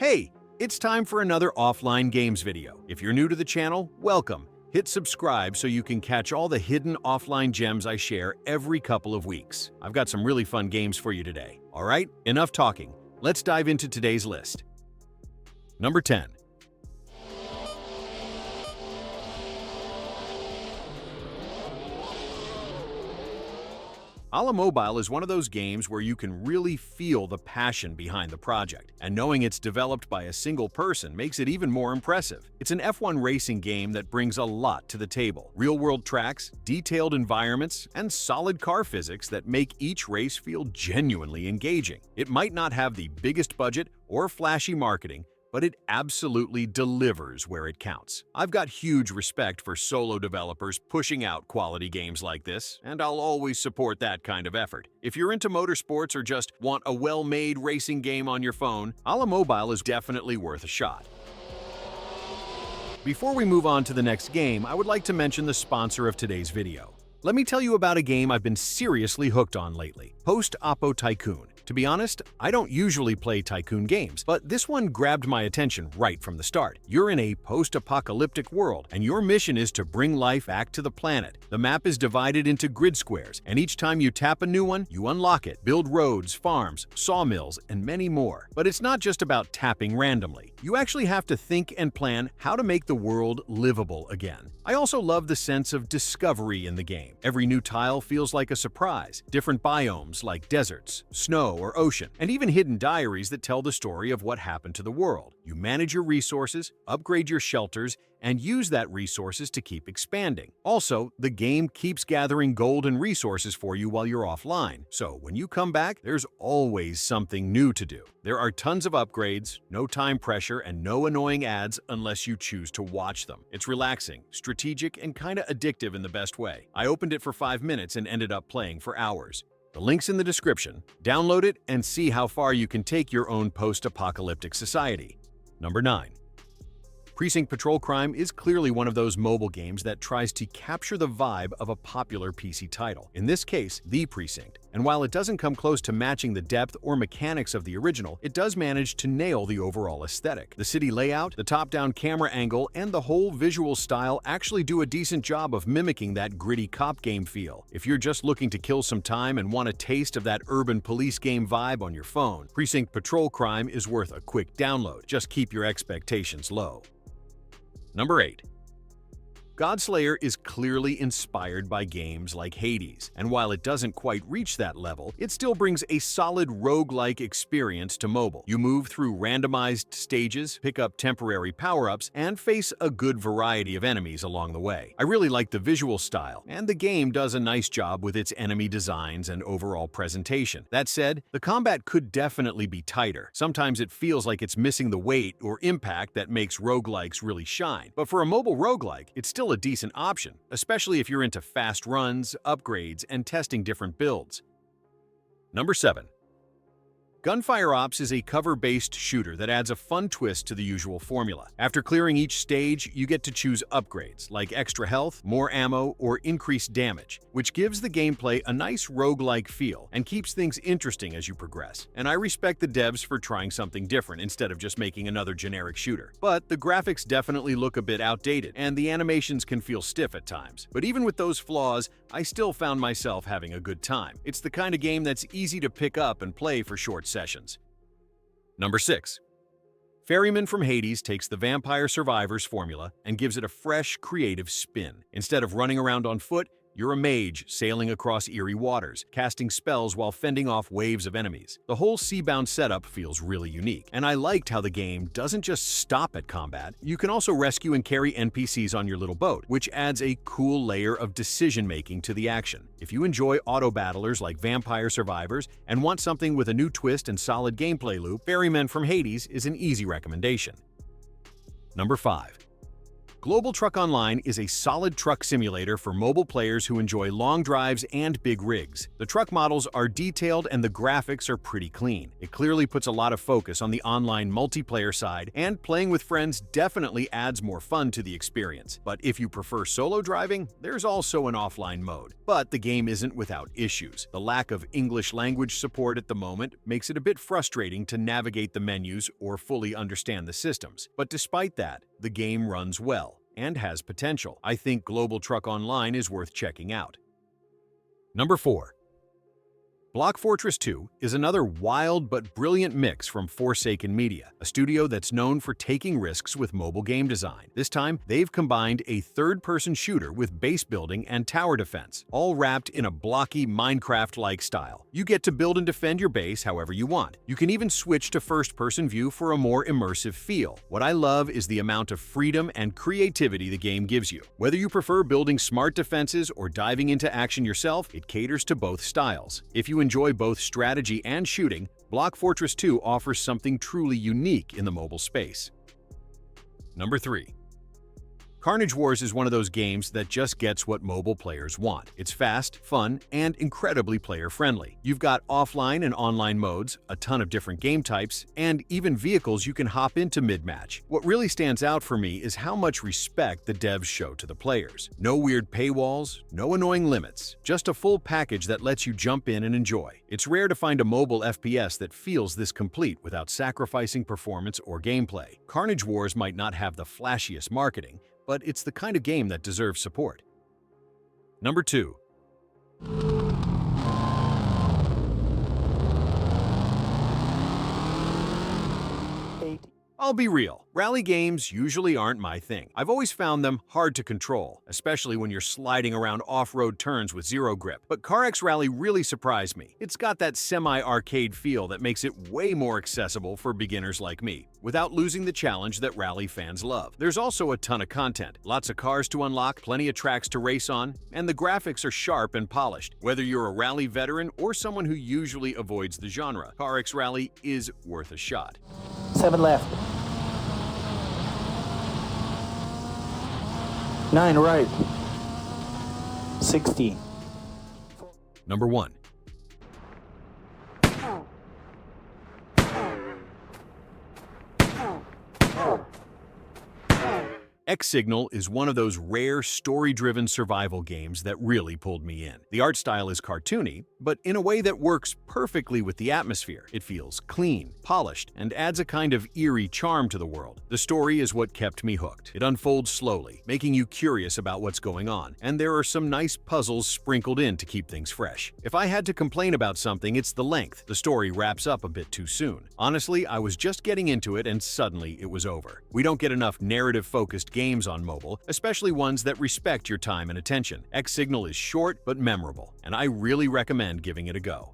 Hey, it's time for another offline games video. If you're new to the channel, welcome. Hit subscribe so you can catch all the hidden offline gems I share every couple of weeks. I've got some really fun games for you today. All right, enough talking. Let's dive into today's list. Number 10. Ala Mobile is one of those games where you can really feel the passion behind the project, and knowing it's developed by a single person makes it even more impressive. It's an F1 racing game that brings a lot to the table. Real-world tracks, detailed environments, and solid car physics that make each race feel genuinely engaging. It might not have the biggest budget or flashy marketing, but it absolutely delivers where it counts. I've got huge respect for solo developers pushing out quality games like this, and I'll always support that kind of effort. If you're into motorsports or just want a well-made racing game on your phone, Ala Mobile is definitely worth a shot. Before we move on to the next game, I would like to mention the sponsor of today's video. Let me tell you about a game I've been seriously hooked on lately, Apo Tycoon. To be honest, I don't usually play tycoon games, but this one grabbed my attention right from the start. You're in a post-apocalyptic world, and your mission is to bring life back to the planet. The map is divided into grid squares, and each time you tap a new one, you unlock it, build roads, farms, sawmills, and many more. But it's not just about tapping randomly. You actually have to think and plan how to make the world livable again. I also love the sense of discovery in the game. Every new tile feels like a surprise. Different biomes like deserts, snow, or ocean, and even hidden diaries that tell the story of what happened to the world. You manage your resources, upgrade your shelters, and use that resources to keep expanding. Also, the game keeps gathering gold and resources for you while you're offline, so when you come back, there's always something new to do. There are tons of upgrades, no time pressure, and no annoying ads unless you choose to watch them. It's relaxing, strategic, and kinda addictive in the best way. I opened it for 5 minutes and ended up playing for hours. The link's in the description. Download it and see how far you can take your own post-apocalyptic society. Number 9. Precinct Patrol Crime is clearly one of those mobile games that tries to capture the vibe of a popular PC title, in this case, The Precinct. And while it doesn't come close to matching the depth or mechanics of the original, it does manage to nail the overall aesthetic. The city layout, the top-down camera angle, and the whole visual style actually do a decent job of mimicking that gritty cop game feel. If you're just looking to kill some time and want a taste of that urban police game vibe on your phone, Precinct Patrol Crime is worth a quick download. Just keep your expectations low. Number 8. Godslayer is clearly inspired by games like Hades, and while it doesn't quite reach that level, it still brings a solid roguelike experience to mobile. You move through randomized stages, pick up temporary power-ups, and face a good variety of enemies along the way. I really like the visual style, and the game does a nice job with its enemy designs and overall presentation. That said, the combat could definitely be tighter. Sometimes it feels like it's missing the weight or impact that makes roguelikes really shine. But for a mobile roguelike, it's still a decent option, especially if you're into fast runs, upgrades, and testing different builds. Number 7. Gunfire Ops is a cover-based shooter that adds a fun twist to the usual formula. After clearing each stage, you get to choose upgrades, like extra health, more ammo, or increased damage, which gives the gameplay a nice roguelike feel and keeps things interesting as you progress. And I respect the devs for trying something different instead of just making another generic shooter. But the graphics definitely look a bit outdated, and the animations can feel stiff at times. But even with those flaws, I still found myself having a good time. It's the kind of game that's easy to pick up and play for short sessions. Number 6. Ferryman from Hades takes the Vampire Survivors formula and gives it a fresh, creative spin. Instead of running around on foot, you're a mage sailing across eerie waters, casting spells while fending off waves of enemies. The whole sea-bound setup feels really unique, and I liked how the game doesn't just stop at combat. You can also rescue and carry NPCs on your little boat, which adds a cool layer of decision-making to the action. If you enjoy auto-battlers like Vampire Survivors and want something with a new twist and solid gameplay loop, Ferryman from Hades is an easy recommendation. Number 5. Global Truck Online is a solid truck simulator for mobile players who enjoy long drives and big rigs. The truck models are detailed and the graphics are pretty clean. It clearly puts a lot of focus on the online multiplayer side, and playing with friends definitely adds more fun to the experience. But if you prefer solo driving, there's also an offline mode. But the game isn't without issues. The lack of English language support at the moment makes it a bit frustrating to navigate the menus or fully understand the systems. But despite that, the game runs well and has potential. I think Global Truck Online is worth checking out. Number 4. Block Fortress 2 is another wild but brilliant mix from Forsaken Media, a studio that's known for taking risks with mobile game design. This time, they've combined a third-person shooter with base building and tower defense, all wrapped in a blocky Minecraft-like style. You get to build and defend your base however you want. You can even switch to first-person view for a more immersive feel. What I love is the amount of freedom and creativity the game gives you. Whether you prefer building smart defenses or diving into action yourself, it caters to both styles. If you enjoy both strategy and shooting, Block Fortress 2 offers something truly unique in the mobile space. Number 3. Carnage Wars is one of those games that just gets what mobile players want. It's fast, fun, and incredibly player-friendly. You've got offline and online modes, a ton of different game types, and even vehicles you can hop into mid-match. What really stands out for me is how much respect the devs show to the players. No weird paywalls, no annoying limits, just a full package that lets you jump in and enjoy. It's rare to find a mobile FPS that feels this complete without sacrificing performance or gameplay. Carnage Wars might not have the flashiest marketing, but it's the kind of game that deserves support. Number 2. I'll be real, rally games usually aren't my thing. I've always found them hard to control, especially when you're sliding around off-road turns with zero grip. But CarX Rally really surprised me. It's got that semi-arcade feel that makes it way more accessible for beginners like me, without losing the challenge that rally fans love. There's also a ton of content, lots of cars to unlock, plenty of tracks to race on, and the graphics are sharp and polished. Whether you're a rally veteran or someone who usually avoids the genre, CarX Rally is worth a shot. 7 left. 9 right. 60. Number 1. X-Signal is one of those rare story-driven survival games that really pulled me in. The art style is cartoony, but in a way that works perfectly with the atmosphere. It feels clean, polished, and adds a kind of eerie charm to the world. The story is what kept me hooked. It unfolds slowly, making you curious about what's going on, and there are some nice puzzles sprinkled in to keep things fresh. If I had to complain about something, it's the length. The story wraps up a bit too soon. Honestly, I was just getting into it and suddenly it was over. We don't get enough narrative-focused games on mobile, especially ones that respect your time and attention. X-Signal is short but memorable, and I really recommend giving it a go.